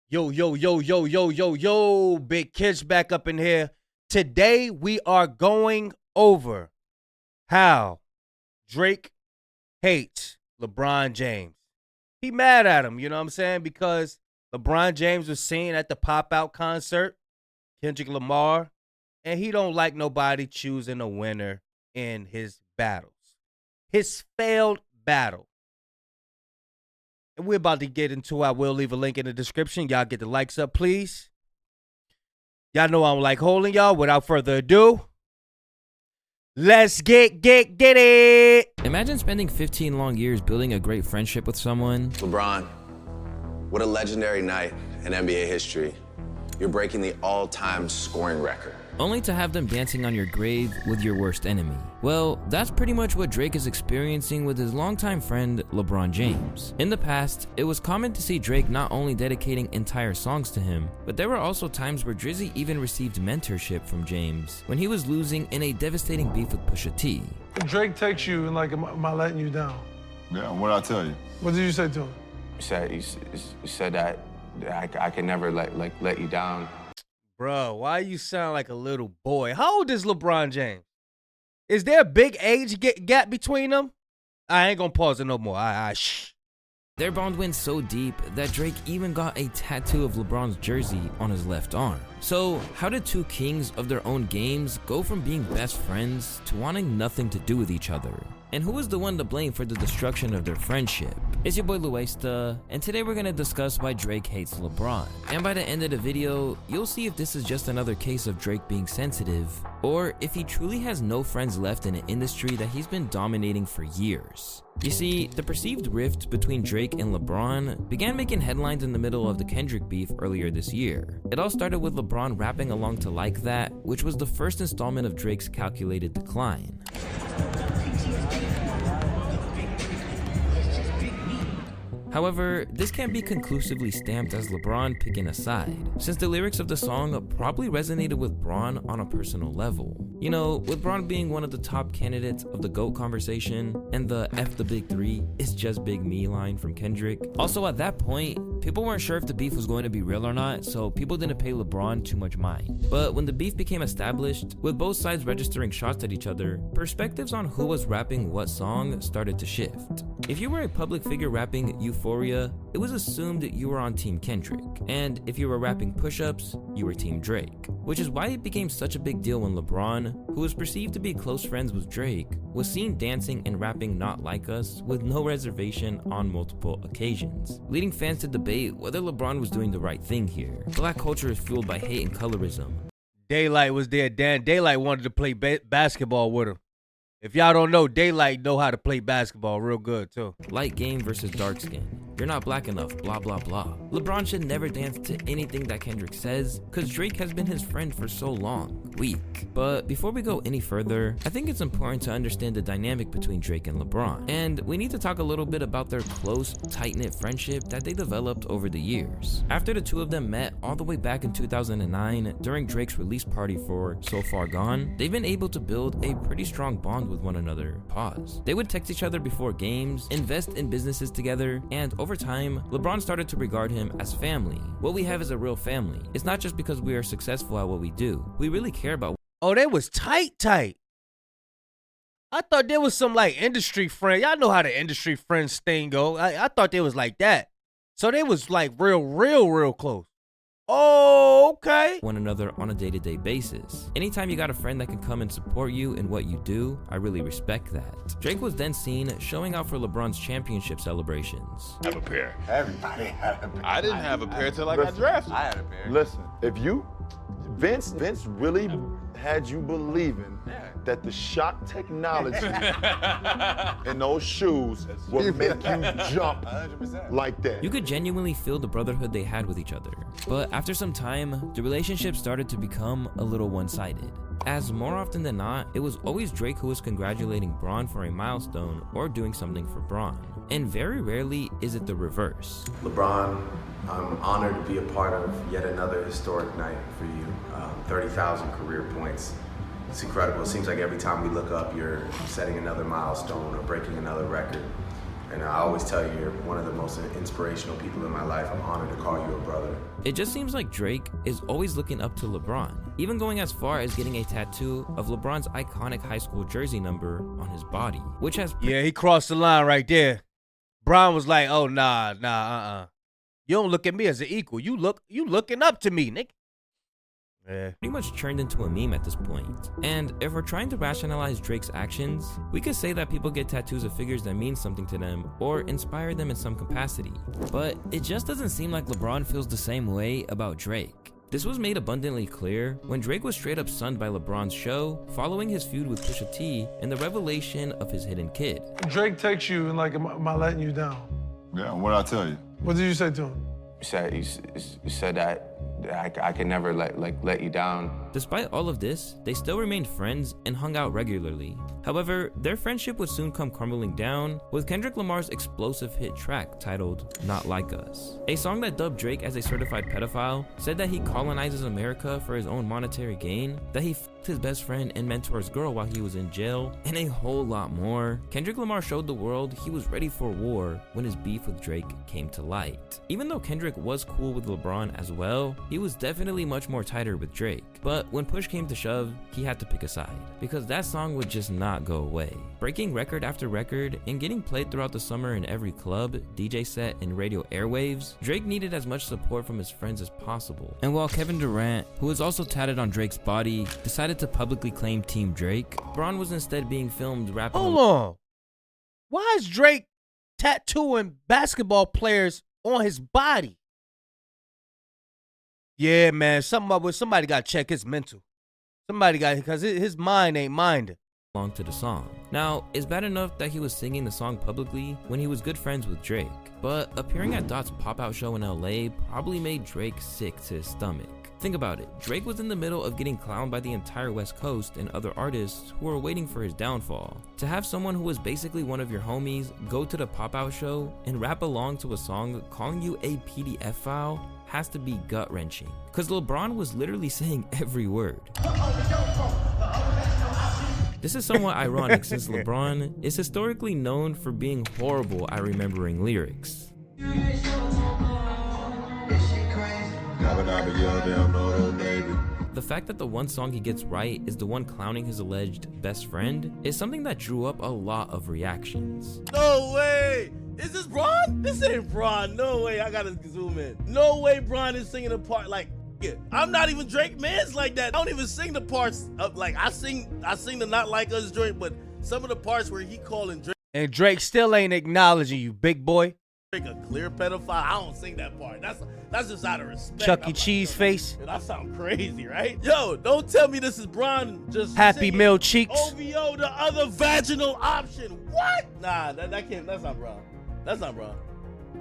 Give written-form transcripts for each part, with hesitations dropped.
Yo, yo, yo, yo, yo, yo, yo, Big Kids back up in here. Today we are going over how Drake hates LeBron James. He mad at him, you know what I'm saying? Because LeBron James was seen at the pop-out concert, Kendrick Lamar, and he don't like nobody choosing a winner in his battles. His failed battle. And we're about to get into it. I will leave a link in the description. Y'all get the likes up, please. Y'all know I'm like holding y'all. Without further ado, let's get it. Imagine spending 15 long years building a great friendship with someone. LeBron, what a legendary night in NBA history. You're breaking the all-time scoring record. Only to have them dancing on your grave with your worst enemy. Well, that's pretty much what Drake is experiencing with his longtime friend, LeBron James. In the past, it was common to see Drake not only dedicating entire songs to him, but there were also times where Drizzy even received mentorship from James when he was losing in a devastating beef with Pusha T. Drake texts you and like, am I letting you down? Yeah, what'd I tell you? What did you say to him? You said that I can never let you down. Bro, why you sound like a little boy? How old is LeBron James? Is there a big age gap between them? I ain't gonna pause it no more. Shh. Their bond went so deep that Drake even got a tattoo of LeBron's jersey on his left arm. So how did two kings of their own games go from being best friends to wanting nothing to do with each other? And who is the one to blame for the destruction of their friendship? It's your boy Luesta, and today we're gonna discuss why Drake hates LeBron. And by the end of the video, you'll see if this is just another case of Drake being sensitive, or if he truly has no friends left in an industry that he's been dominating for years. You see, the perceived rift between Drake and LeBron began making headlines in the middle of the Kendrick beef earlier this year. It all started with LeBron rapping along to Like That, which was the first installment of Drake's calculated decline. However, this can't be conclusively stamped as LeBron picking a side, since the lyrics of the song probably resonated with Bron on a personal level. You know, with Bron being one of the top candidates of the GOAT conversation, and the F the Big Three, it's just Big Me line from Kendrick. Also at that point, people weren't sure if the beef was going to be real or not, so people didn't pay LeBron too much mind. But when the beef became established, with both sides registering shots at each other, perspectives on who was rapping what song started to shift. If you were a public figure rapping Euphoria, it was assumed that you were on Team Kendrick, and if you were rapping Push-Ups, you were Team Drake. Which is why it became such a big deal when LeBron, who was perceived to be close friends with Drake, was seen dancing and rapping Not Like Us with no reservation on multiple occasions, leading fans to debate whether LeBron was doing the right thing here. Black culture is fueled by hate and colorism. Daylight was there. Daylight wanted to play basketball with him. If y'all don't know, Daylight know how to play basketball real good, too. Light game versus dark skin. You're not black enough, blah, blah, blah. LeBron should never dance to anything that Kendrick says, cause Drake has been his friend for so long. Weak. But before we go any further, I think it's important to understand the dynamic between Drake and LeBron. And we need to talk a little bit about their close, tight-knit friendship that they developed over the years. After the two of them met all the way back in 2009, during Drake's release party for So Far Gone, they've been able to build a pretty strong bond with one another. Pause. They would text each other before games, invest in businesses together, and over time, LeBron started to regard him as family. What we have is a real family. It's not just because we are successful at what we do. We really care about. Oh, they was tight. I thought there was some like industry friend. Y'all know how the industry friends thing go. I thought they was like that. So they was like real close. Oh, okay. One another on a day-to-day basis. Anytime you got a friend that can come and support you in what you do, I really respect that. Drake was then seen showing out for LeBron's championship celebrations. Have a pair. Everybody had a pair. I didn't have a pair till I got drafted. I had a pair. Listen, if you, Vince really had you believing that the shock technology in those shoes would make you jump 100%. like that. You could genuinely feel the brotherhood they had with each other. But after some time, the relationship started to become a little one-sided, as more often than not, it was always Drake who was congratulating Bron for a milestone or doing something for Bron. And very rarely is it the reverse. LeBron, I'm honored to be a part of yet another historic night for you. 30,000 career points. It's incredible. It seems like every time we look up, you're setting another milestone or breaking another record. And I always tell you, you're one of the most inspirational people in my life. I'm honored to call you a brother. It just seems like Drake is always looking up to LeBron, even going as far as getting a tattoo of LeBron's iconic high school jersey number on his body, which has Yeah, he crossed the line right there. Bron was like, "Oh nah. You don't look at me as an equal. You looking up to me, nigga." Yeah. pretty much turned into a meme at this point. And if we're trying to rationalize Drake's actions, we could say that people get tattoos of figures that mean something to them or inspire them in some capacity. But it just doesn't seem like LeBron feels the same way about Drake. This was made abundantly clear when Drake was straight up sunned by LeBron's show following his feud with Pusha T and the revelation of his hidden kid. Drake takes you and like, am I letting you down? Yeah, what'd I tell you? What did you say to him? You said that I can never let you down. Despite all of this, they still remained friends and hung out regularly. However, their friendship would soon come crumbling down with Kendrick Lamar's explosive hit track titled Not Like Us. A song that dubbed Drake as a certified pedophile, said that he colonizes America for his own monetary gain, that he f***ed his best friend and mentor's girl while he was in jail, and a whole lot more. Kendrick Lamar showed the world he was ready for war when his beef with Drake came to light. Even though Kendrick was cool with LeBron as well, he was definitely much more tighter with Drake. But when push came to shove, he had to pick a side, because that song would just not go away. Breaking record after record and getting played throughout the summer in every club, DJ set, and radio airwaves, Drake needed as much support from his friends as possible. And while Kevin Durant, who was also tatted on Drake's body, decided to publicly claim Team Drake, Bron was instead being filmed rapping. Hold on. Why is Drake tattooing basketball players on his body? Yeah, man. Somebody got to check his mental. Because his mind ain't minded. Along to the song. Now, it's bad enough that he was singing the song publicly when he was good friends with Drake, but appearing at Dot's pop-out show in LA probably made Drake sick to his stomach. Think about it, Drake was in the middle of getting clowned by the entire West Coast and other artists who were waiting for his downfall. To have someone who was basically one of your homies go to the pop-out show and rap along to a song calling you a PDF file has to be gut-wrenching, because LeBron was literally saying every word. This is somewhat ironic since LeBron is historically known for being horrible at remembering lyrics. The fact that the one song he gets right is the one clowning his alleged best friend is something that drew up a lot of reactions. No way! Is this Bron? This ain't Bron. No way. I gotta zoom in. No way Bron is singing a part like, yeah, I'm not even Drake Mans like that. I don't even sing the parts of, like, I sing the Not Like Us joint, but some of the parts where he calling Drake. And Drake still ain't acknowledging you, big boy. A clear pedophile. I don't sing that part. That's just out of respect. Chuck E. Cheese face. That sound crazy, right? Yo, don't tell me this is Bron just Happy Meal cheeks. OVO, the other vaginal option. What? Nah, that can't. That's not Bron. That's not Bron.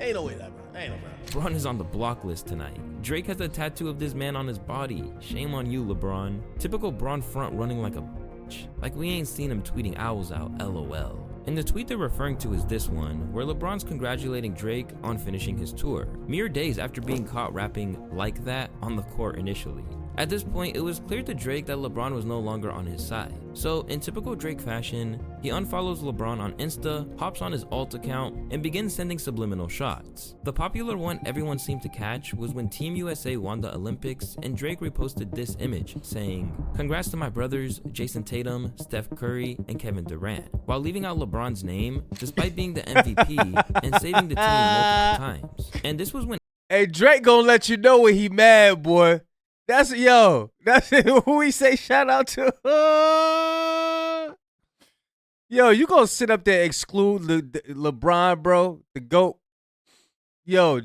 Ain't no way that Bron. Ain't no Bron. Bron is on the block list tonight. Drake has a tattoo of this man on his body. Shame on you, LeBron. Typical Bron front running like a bitch. Like we ain't seen him tweeting owls out, LOL. And the tweet they're referring to is this one, where LeBron's congratulating Drake on finishing his tour, mere days after being caught rapping like that on the court initially. At this point, it was clear to Drake that LeBron was no longer on his side. So, in typical Drake fashion, he unfollows LeBron on Insta, hops on his alt account, and begins sending subliminal shots. The popular one everyone seemed to catch was when Team USA won the Olympics and Drake reposted this image saying, "Congrats to my brothers Jason Tatum, Steph Curry, and Kevin Durant," while leaving out LeBron's name despite being the MVP and saving the team multiple times. And this was when Hey, Drake gonna let you know when he mad, boy. That's who we say shout out to. Yo, you gonna sit up there exclude LeBron, bro, the GOAT? Yo,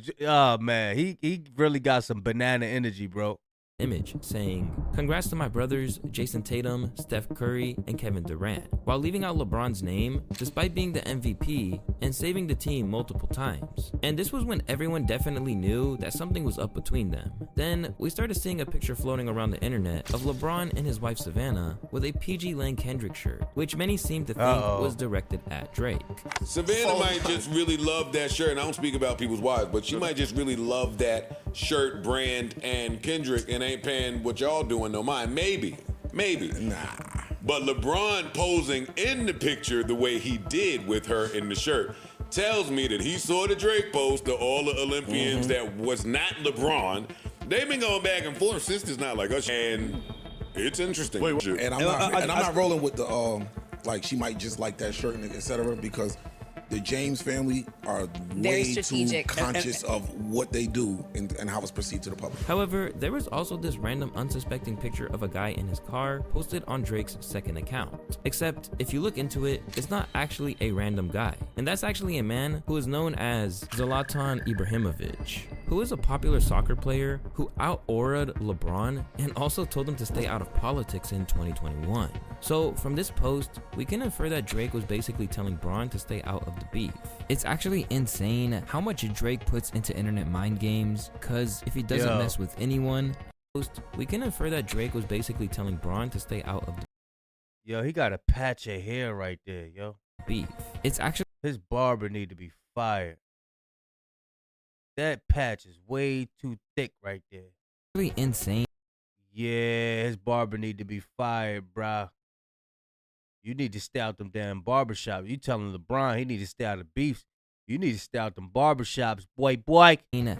man, he really got some banana energy, bro. Image saying, "Congrats to my brothers Jason Tatum, Steph Curry, and Kevin Durant," while leaving out LeBron's name despite being the MVP and saving the team multiple times. And this was when everyone definitely knew that something was up between them. Then we started seeing a picture floating around the internet of LeBron and his wife Savannah with a PG Lang Kendrick shirt, which many seemed to think was directed at Drake. Savannah might just really love that shirt, and I don't speak about people's wives, but she might just really love that shirt brand and Kendrick and ain't paying what y'all doing no mind. Maybe. Nah. But LeBron posing in the picture the way he did with her in the shirt, tells me that he saw the Drake post to all the Olympians that was not LeBron. They've been going back and forth. Sisters not like us, and it's interesting. And I'm not rolling with the like she might just like that shirt and et cetera, because the James family are Very way too strategic. conscious of what they do and how it's perceived to the public. However, there was also this random unsuspecting picture of a guy in his car posted on Drake's second account. Except, if you look into it, it's not actually a random guy. And that's actually a man who is known as Zlatan Ibrahimovic, who is a popular soccer player who out-auraed LeBron and also told him to stay out of politics in 2021. So from this post, we can infer that Drake was basically telling Bron to stay out of the beef. It's actually insane how much Drake puts into internet mind games, cause if he doesn't mess with anyone, we can infer that Drake was basically telling Bron to stay out of the Yo, he got a patch of hair right there, yo. beef. It's actually His barber need to be fired. That patch is way too thick right there. insane. Yeah, his barber need to be fired, bruh. You need to stay out them damn barbershops. You telling LeBron he need to stay out of beefs. You need to stay out them barbershops, boy.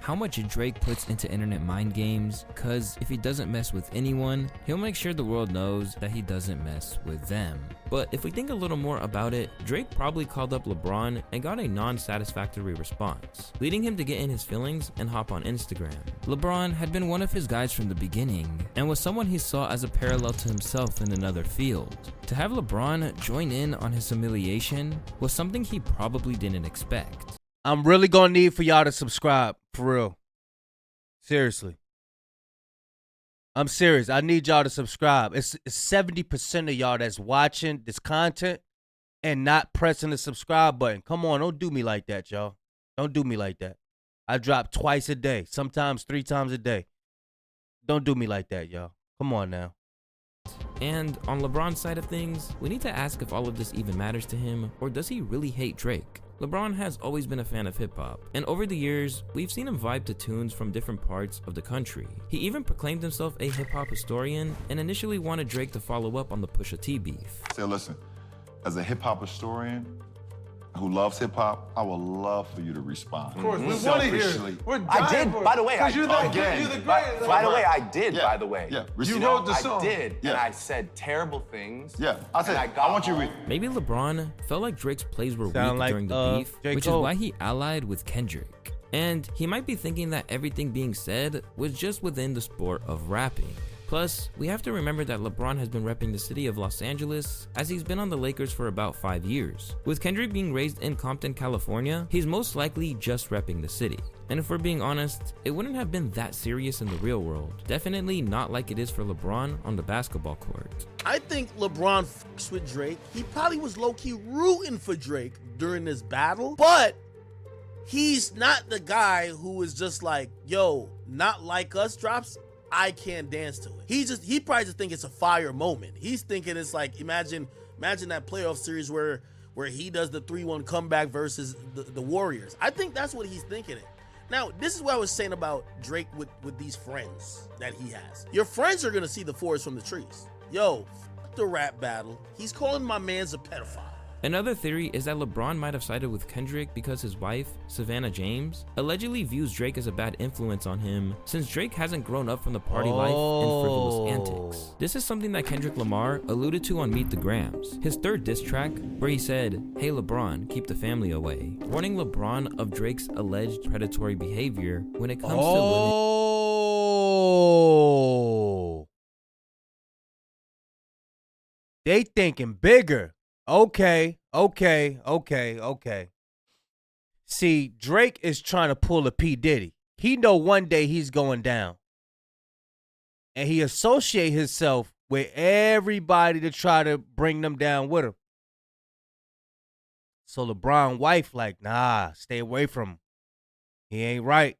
How much Drake puts into internet mind games, cause if he doesn't mess with anyone, he'll make sure the world knows that he doesn't mess with them. But if we think a little more about it, Drake probably called up LeBron and got a non-satisfactory response, leading him to get in his feelings and hop on Instagram. LeBron had been one of his guys from the beginning, and was someone he saw as a parallel to himself in another field. To have LeBron join in on his humiliation was something he probably didn't expect. I'm really gonna need for y'all to subscribe, for real. Seriously. I'm serious. I need y'all to subscribe. It's 70% of y'all that's watching this content and not pressing the subscribe button. Come on, don't do me like that, y'all. Don't do me like that. I drop twice a day, sometimes 3 times a day. Don't do me like that, y'all. Come on now. And on LeBron's side of things, we need to ask if all of this even matters to him, or does he really hate Drake? LeBron has always been a fan of hip-hop, and over the years, we've seen him vibe to tunes from different parts of the country. He even proclaimed himself a hip-hop historian, and initially wanted Drake to follow up on the Pusha T beef. So listen, as a hip-hop historian who loves hip-hop, I would love for you to respond. Of course, we want to hear Selfishly. it. We're dying I did, for it. by the way. 'Cause you're the again, you're the by greatest. the way, I did, Yeah, by the way. yeah. You You wrote the I song. did, Yeah. and I said terrible things. Yeah, I said, and got I want you to home. Maybe LeBron felt like Drake's plays were Sound weak like, during the beef, J. which Cole. is why he allied with Kendrick. And he might be thinking that everything being said was just within the sport of rapping. Plus, we have to remember that LeBron has been repping the city of Los Angeles as he's been on the Lakers for about 5 years. With Kendrick being raised in Compton, California, he's most likely just repping the city. And if we're being honest, it wouldn't have been that serious in the real world. Definitely not like it is for LeBron on the basketball court. I think LeBron fucks with Drake. He probably was low-key rooting for Drake during this battle, but he's not the guy who is just like, yo, not like us drops, I can't dance to it. He probably just think it's a fire moment. He's thinking it's like, imagine that playoff series where he does the 3-1 comeback versus the Warriors. I think that's what he's thinking it. Now, this is what I was saying about Drake with these friends that he has. Your friends are gonna see the forest from the trees. Yo, fuck the rap battle. He's calling my man's a pedophile. Another theory is that LeBron might have sided with Kendrick because his wife, Savannah James, allegedly views Drake as a bad influence on him since Drake hasn't grown up from the party life and frivolous antics. This is something that Kendrick Lamar alluded to on Meet the Grams, his third diss track, where he said, "Hey LeBron, keep the family away," warning LeBron of Drake's alleged predatory behavior when it comes to women. They thinking bigger. Okay. See, Drake is trying to pull a P. Diddy. He know one day he's going down. And he associate himself with everybody to try to bring them down with him. So LeBron wife like, nah, stay away from him. He ain't right.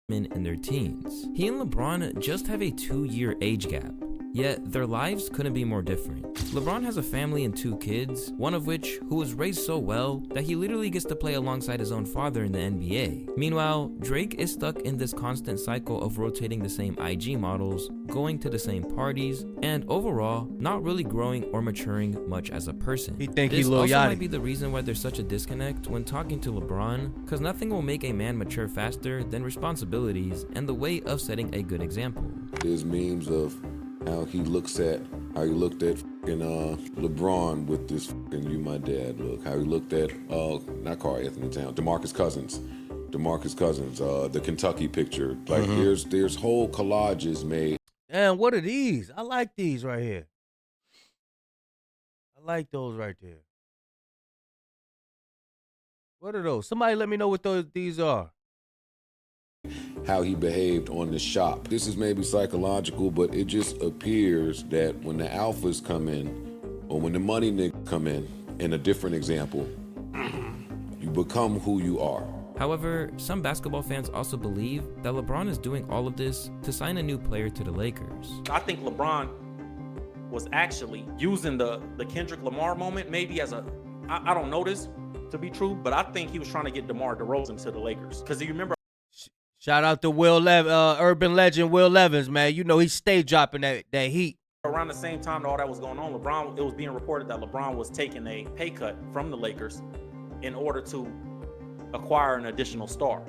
In their teens. He and LeBron just have a 2-year age gap. Yet their lives couldn't be more different. LeBron has a family and 2 kids, one of which who was raised so well that he literally gets to play alongside his own father in the NBA. Meanwhile, Drake is stuck in this constant cycle of rotating the same IG models, going to the same parties, and overall, not really growing or maturing much as a person. This also might be the reason why there's such a disconnect when talking to LeBron, because nothing will make a man mature faster than responsibilities and the way of setting a good example. There's memes of how he looked at LeBron with this you my dad look. How he looked at not Carl Anthony Towns, DeMarcus Cousins, the Kentucky picture. Like there's whole collages made. And what are these? I like these right here. I like those right there. What are those? Somebody let me know what these are. How he behaved on the shop. This is maybe psychological, but it just appears that when the alphas come in, or when the money niggas come in a different example, you become who you are. However, some basketball fans also believe that LeBron is doing all of this to sign a new player to the Lakers. I think LeBron was actually using the Kendrick Lamar moment maybe as a, I don't know this to be true, but I think he was trying to get DeMar DeRozan to the Lakers. Because you remember, shout out to urban legend Will Levins, man. You know he stayed dropping that heat. around the same time that all that was going on, it was being reported that LeBron was taking a pay cut from the Lakers in order to acquire an additional star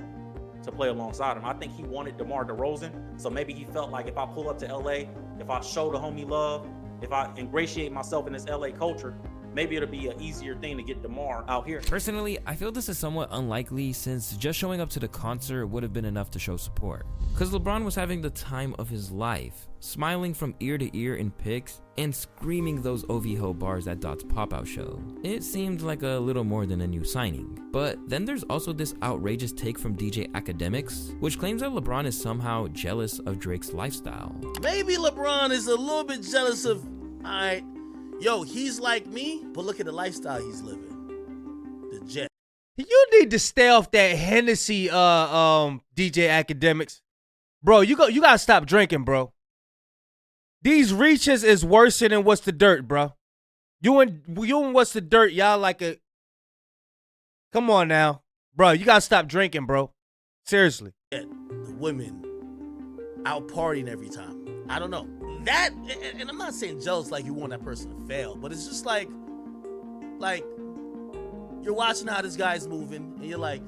to play alongside him. I think he wanted DeMar DeRozan, so maybe he felt like if I pull up to LA, if I show the homie love, if I ingratiate myself in this LA culture, maybe it'll be an easier thing to get DeMar out here. Personally, I feel this is somewhat unlikely since just showing up to the concert would have been enough to show support. Because LeBron was having the time of his life, smiling from ear to ear in pics and screaming those OVO bars at Dot's pop-out show. It seemed like a little more than a new signing. But then there's also this outrageous take from DJ Academics, which claims that LeBron is somehow jealous of Drake's lifestyle. Maybe LeBron is a little bit jealous of, alright, yo, he's like me, but look at the lifestyle he's living. The jet. You need to stay off that Hennessy, DJ Academics. Bro, you gotta stop drinking, bro. These reaches is worse than What's the Dirt, bro. You and What's the Dirt, y'all like a... Come on now. Bro, you gotta stop drinking, bro. Seriously. The women out partying every time. I don't know. That, and I'm not saying jealous like you want that person to fail, but it's just like you're watching how this guy's moving, and you're like,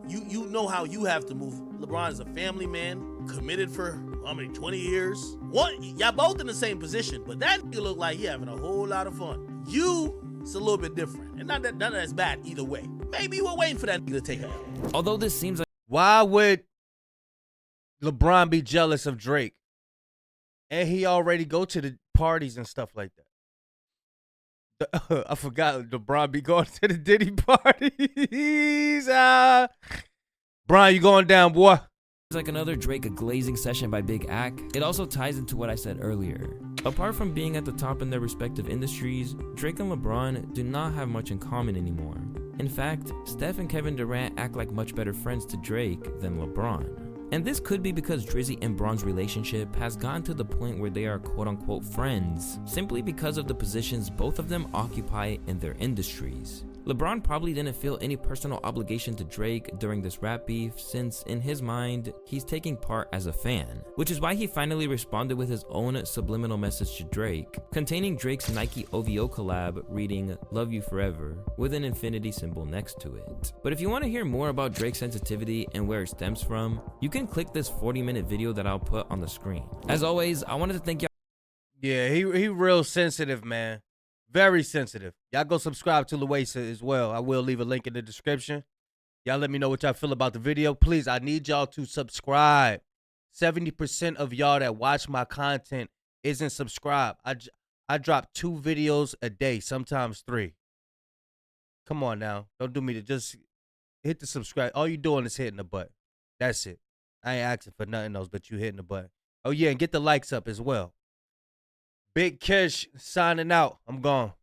you know how you have to move. LeBron is a family man, committed for how many, 20 years? Y'all both in the same position, but that nigga look like he having a whole lot of fun. It's a little bit different, and none of that's bad either way. Maybe you were waiting for that nigga to take it. Although this seems like... Why would LeBron be jealous of Drake? And he already go to the parties and stuff like that. I forgot LeBron be going to the Diddy parties. Brian, you going down, boy. It's like another Drake glazing session by Big Ac. It also ties into what I said earlier. Apart from being at the top in their respective industries, Drake and LeBron do not have much in common anymore. In fact, Steph and Kevin Durant act like much better friends to Drake than LeBron. And this could be because Drizzy and Bron's relationship has gotten to the point where they are quote-unquote friends, simply because of the positions both of them occupy in their industries. LeBron probably didn't feel any personal obligation to Drake during this rap beef since, in his mind, he's taking part as a fan, which is why he finally responded with his own subliminal message to Drake, containing Drake's Nike OVO collab reading "Love You Forever" with an infinity symbol next to it. But if you want to hear more about Drake's sensitivity and where it stems from, you can click this 40-minute video that I'll put on the screen. As always, I wanted to thank y'all. Yeah, he real sensitive, man. Very sensitive. Y'all go subscribe to Loasa as well. I will leave a link in the description. Y'all let me know what y'all feel about the video. Please, I need y'all to subscribe. 70% of y'all that watch my content isn't subscribed. I drop 2 videos a day, sometimes 3. Come on now. Don't do me to just hit the subscribe. All you doing is hitting the button. That's it. I ain't asking for nothing else but you hitting the button. Oh, yeah, and get the likes up as well. Big Kish signing out. I'm gone.